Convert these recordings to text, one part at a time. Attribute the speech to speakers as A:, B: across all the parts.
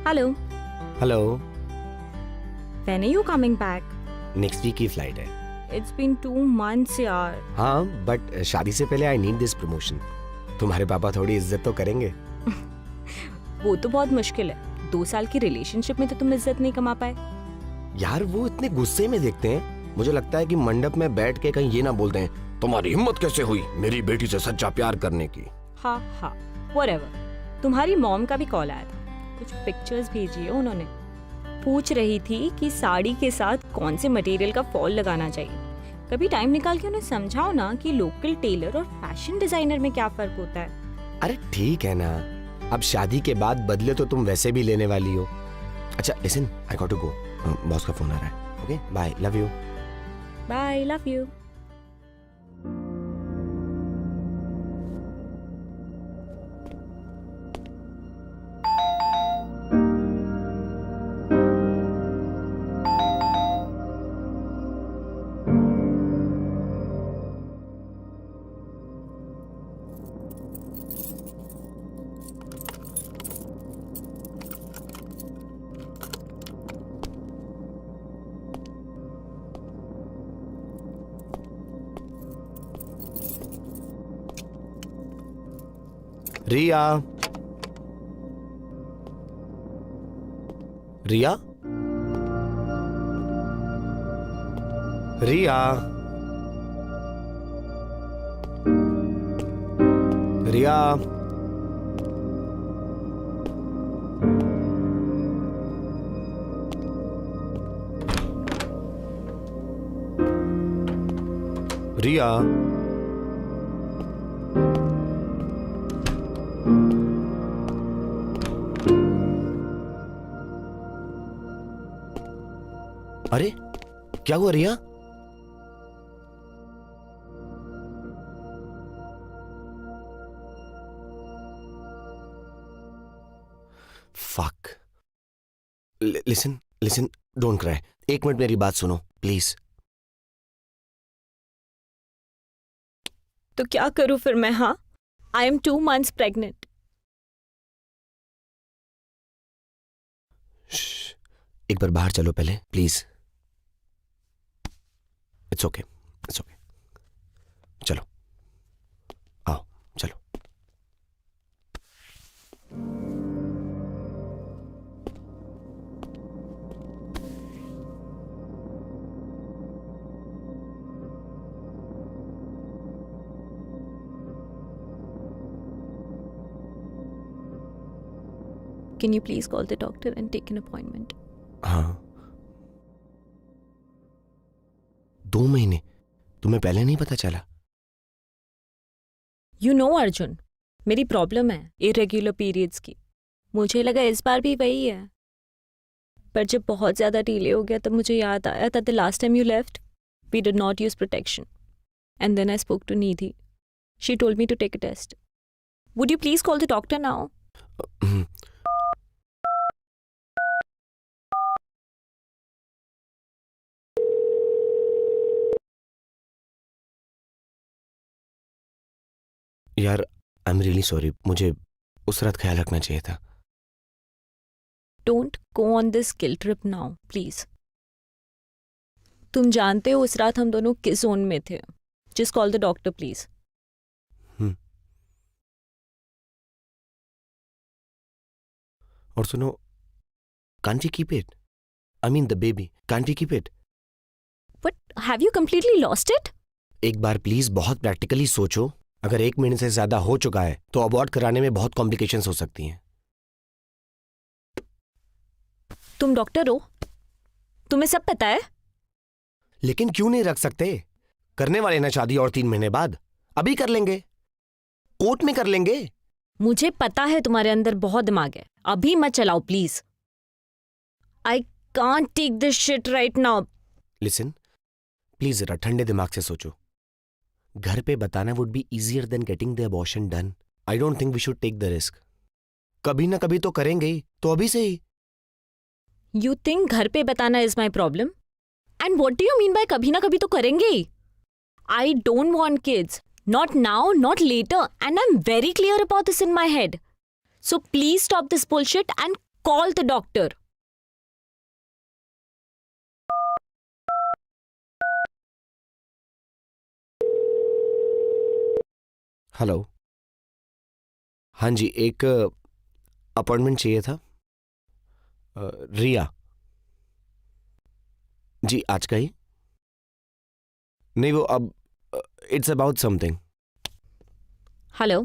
A: Hello,
B: hello.
A: when are you coming back?
B: Next week की flight है।
A: It's been 2 months यार।
B: हाँ, but शादी से पहले आई नीड दिस प्रमोशन। तुम्हारे पापा थोड़ी इज्जत तो करेंगे।
A: वो तो बहुत मुश्किल है। 2 साल की रिलेशनशिप में तो तुम इज्जत नहीं कमा पाए।
B: यार वो इतने गुस्से में देखते हैं, मुझे लगता है कि मंडप में बैठ के कहीं ये ना बोलते हैं तुम्हारी हिम्मत कैसे हुई मेरी बेटी से सच्चा प्यार करने की।
A: हाँ हाँ, whatever। तुम्हारी मॉम का भी कॉल आया था, कुछ पिक्चर्स भेजी है उन्होंने। पूछ रही थी कि साड़ी के साथ कौन से मटेरियल का फॉल लगाना चाहिए। कभी टाइम निकाल के उन्हें समझाओ ना कि लोकल टेलर और फैशन डिजाइनर में क्या फर्क होता है।
B: अरे ठीक है ना, अब शादी के बाद बदले तो तुम वैसे भी लेने वाली हो। अच्छा listen, I got to go, boss का फोन आ रहा है। Okay bye, love you.
A: Bye, love you.
B: Riya, Riya, Riya, Riya, Riya. अरे क्या हुआ Riya? Fuck. Listen listen, don't cry. 1 minute मेरी बात सुनो प्लीज।
A: तो क्या करूं फिर मैं? हाँ, आई एम 2 months प्रेग्नेंट।
B: एक बार बाहर चलो पहले please. It's okay, it's okay. चलो आओ, चलो।
A: Can you please call the doctor and take an appointment?
B: हाँ, 2 महीने? तुम्हें पहले नहीं पता चला?
A: You know अर्जुन, मेरी प्रॉब्लम है इरेग्युलर पीरियड्स की। मुझे लगा इस बार भी वही है, पर जब बहुत ज़्यादा डिले हो गया तब मुझे याद आया that the last time you left, we did not use protection. And then I spoke to Nidhi. She told me to take a test. Would you please call the doctor now?
B: यार I am really sorry, मुझे उस रात ख्याल रखना चाहिए था।
A: Don't go on this guilt trip now, please. तुम जानते हो उस रात हम दोनों किस जोन में थे। Just call the doctor, please.
B: और सुनो, can't we keep it? I mean the baby, can't we keep it?
A: But have you completely lost it?
B: एक बार प्लीज बहुत प्रैक्टिकली सोचो, अगर 1 महीने से ज्यादा हो चुका है तो अबॉर्ट कराने में बहुत कॉम्प्लिकेशंस हो सकती हैं।
A: तुम डॉक्टर हो, तुम्हें सब पता है।
B: लेकिन क्यों नहीं रख सकते? करने वाले ना शादी और 3 महीने बाद, अभी कर लेंगे, कोर्ट में कर लेंगे।
A: मुझे पता है तुम्हारे अंदर बहुत दिमाग है, अभी मत चलाओ please. I can't take this shit right now.
B: Listen please, जरा ठंडे दिमाग से सोचो। घर पे बताना would be easier than getting the abortion done. I don't think we should take the risk. कभी ना कभी तो करेंगे ही, तो अभी से ही।
A: यू थिंक घर पे बताना is my problem? And what do you mean by कभी ना कभी तो करेंगे ही? I don't want kids, not now, not later, and I am very clear about this in my head. So please stop this bullshit and Call the doctor.
B: Hello. हाँ जी, एक appointment चाहिए था। रिया जी, आज का ही? नहीं, वो अब it's about something.
A: Hello.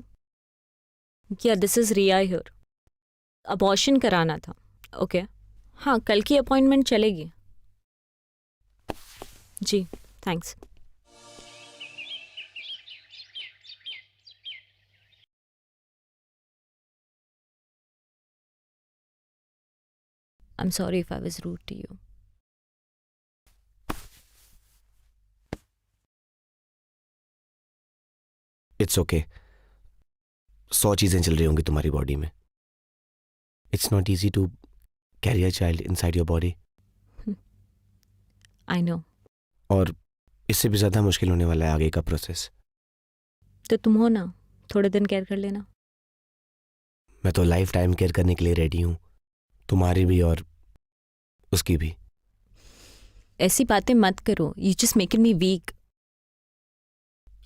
A: Yeah, this is Riya here. Abortion कराना था। ओके हाँ, कल की अपॉइंटमेंट चलेगी। जी, thanks. I'm sorry if I was rude to you.
B: It's okay. 100 चीजें चल रही होंगी तुम्हारी बॉडी में। It's not easy to carry a child inside your body.
A: I know.
B: और इससे भी ज्यादा मुश्किल होने वाला है आगे का प्रोसेस।
A: तो तुम हो ना, थोड़े दिन केयर कर लेना।
B: मैं तो लाइफ टाइम केयर करने के लिए रेडी हूँ, तुम्हारी भी और उसकी भी।
A: ऐसी बातें मत करो, you just making me weak.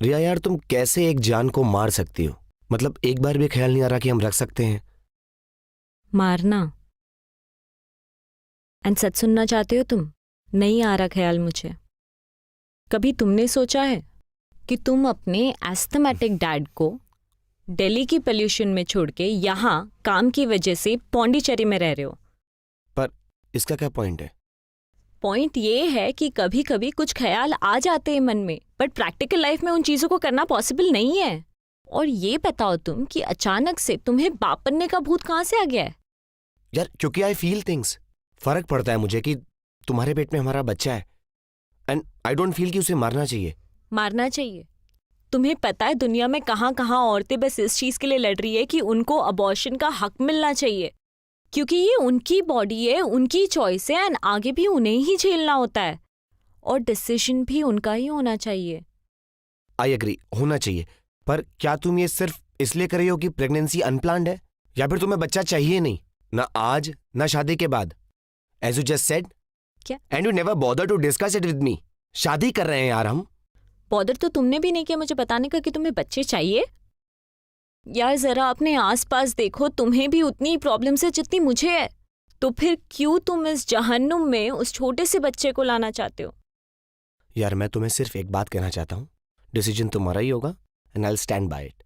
B: Riya यार, तुम कैसे एक जान को मार सकती हो? मतलब एक बार भी ख्याल नहीं आ रहा कि हम रख सकते हैं?
A: मारना? एंड सच सुनना चाहते हो तुम? नहीं आ रहा ख्याल मुझे। कभी तुमने सोचा है कि तुम अपने एस्थमेटिक डैड को दिल्ली की पोल्यूशन में छोड़ के यहाँ काम की वजह से पौंडीचेरी में रह रहे हो?
B: पर इसका क्या पॉइंट है?
A: पॉइंट ये है कि कभी कभी कुछ ख्याल आ जाते हैं मन में, बट प्रैक्टिकल लाइफ में उन चीजों को करना पॉसिबल नहीं है। और ये बताओ तुम कि अचानक से तुम्हें बाप बनने का भूत कहाँ से आ गया है?
B: यार, क्योंकि आई फील थिंग्स। फर्क पड़ता है मुझे कि तुम्हारे पेट में हमारा बच्चा है, एंड आई डोंट फील कि उसे मारना चाहिए।
A: मारना चाहिए? तुम्हें पता है दुनिया में कहाँ कहाँ औरतें बस इस चीज के लिए लड़ रही है कि उनको अबॉर्शन का हक मिलना चाहिए, क्योंकि ये उनकी बॉडी है, उनकी चॉइस है, एंड आगे भी उन्हें ही झेलना होता है, और डिसीजन भी उनका ही होना चाहिए।
B: आई एग्री, होना चाहिए। पर क्या तुम ये सिर्फ इसलिए कर रही हो कि प्रेगनेंसी अनप्लान्ड है, या फिर तुम्हें बच्चा चाहिए नहीं? ना आज ना शादी के बाद, एज यू जस्ट सेड।
A: क्या?
B: And you never bother to discuss it with me. शादी कर रहे हैं यार हम।
A: बॉदर तो तुमने भी नहीं किया मुझे बताने का कि तुम्हें बच्चे चाहिए। यार जरा अपने आसपास देखो, तुम्हें भी उतनी प्रॉब्लम्स है जितनी मुझे है। तो फिर क्यों तुम इस जहन्नुम में उस छोटे से बच्चे को लाना चाहते हो?
B: यार, मैं तुम्हें सिर्फ एक बात कहना चाहता हूँ, डिसीजन तुम्हारा ही होगा and I will stand by it.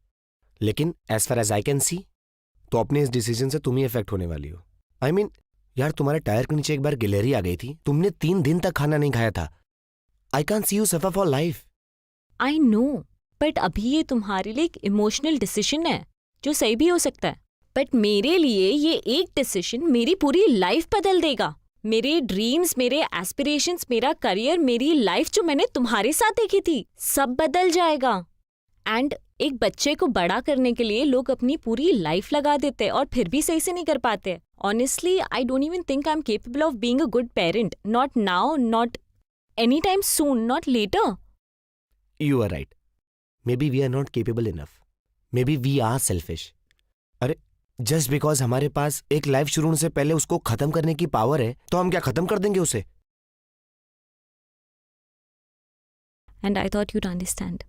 B: लेकिन as far as I can see, तो अपने इस डिसीजन से तुम ही इफेक्ट होने वाली हो। आई मीन, यार तुम्हारे टायर के नीचे एक बार गिलहरी आ गई थी, तुमने 3 दिन तक खाना नहीं खाया था। आई can C you suffer for life.
A: I know, but अभी ये तुम्हारे लिए एक इमोशनल डिसीजन है जो सही भी हो सकता है, बट मेरे लिए ये एक डिसीजन मेरी पूरी लाइफ बदल देगा। मेरे ड्रीम्स, मेरे एस्पिरेशंस, मेरा करियर, मेरी लाइफ जो मैंने तुम्हारे साथ देखी थी, सब बदल जाएगा। एंड एक बच्चे को बड़ा करने के लिए लोग अपनी पूरी लाइफ लगा देते हैं और फिर भी सही से नहीं कर पाते। Honestly I don't even think I am capable of being a good parent, not now, not any time soon, not later.
B: You are right. Maybe we are not capable enough, maybe we are selfish. अरे, just because हमारे पास एक life शुरू होने से पहले उसको खत्म करने की पावर है, तो हम क्या खत्म कर देंगे उसे?
A: And I thought you'd understand.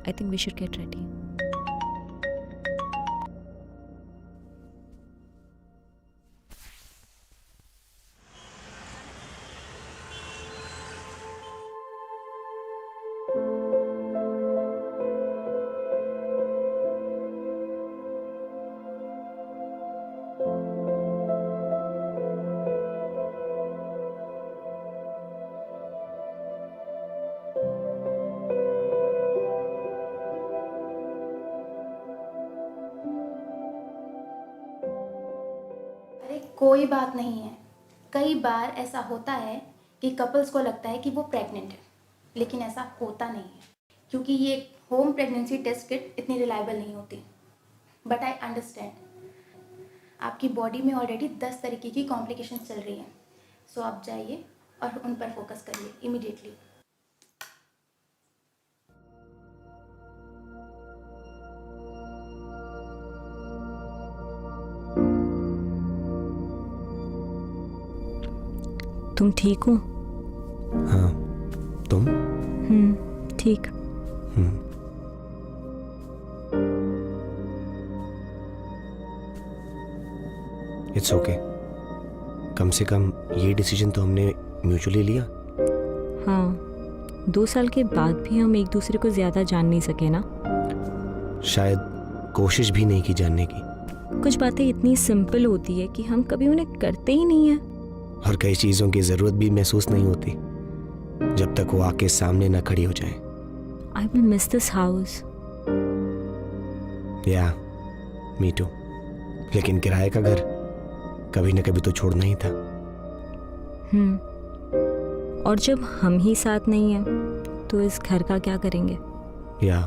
A: I think we should get ready.
C: अरे कोई बात नहीं है। कई बार ऐसा होता है कि कपल्स को लगता है कि वो प्रेग्नेंट है, लेकिन ऐसा होता नहीं है, क्योंकि ये होम प्रेगनेंसी टेस्ट किट इतनी रिलायबल नहीं होती, बट आई अंडरस्टैंड आपकी बॉडी में ऑलरेडी 10 तरीके की कॉम्प्लिकेशन चल रही हैं, सो आप जाइए और उन पर फोकस करिए इमीडिएटली।
A: तुम ठीक हो?
B: हाँ, तुम?
A: ठीक।
B: It's okay. कम से कम ये डिसीजन तो हमने म्यूचुअली लिया।
A: हाँ, 2 साल के बाद भी हम एक दूसरे को ज़्यादा जान नहीं सके ना।
B: शायद कोशिश भी नहीं की जानने की।
A: कुछ बातें इतनी सिंपल होती है कि हम कभी उन्हें करते ही नहीं हैं।
B: और कई चीज़ों की ज़रूरत भी महसूस नहीं होती जब तक वो आके सामने ना खड़ी हो जाए।
A: I will miss this house.
B: या मी टू। लेकिन किराए का घर कभी ना कभी तो छोड़ना ही था।
A: और जब हम ही साथ नहीं हैं तो इस घर का क्या करेंगे?
B: या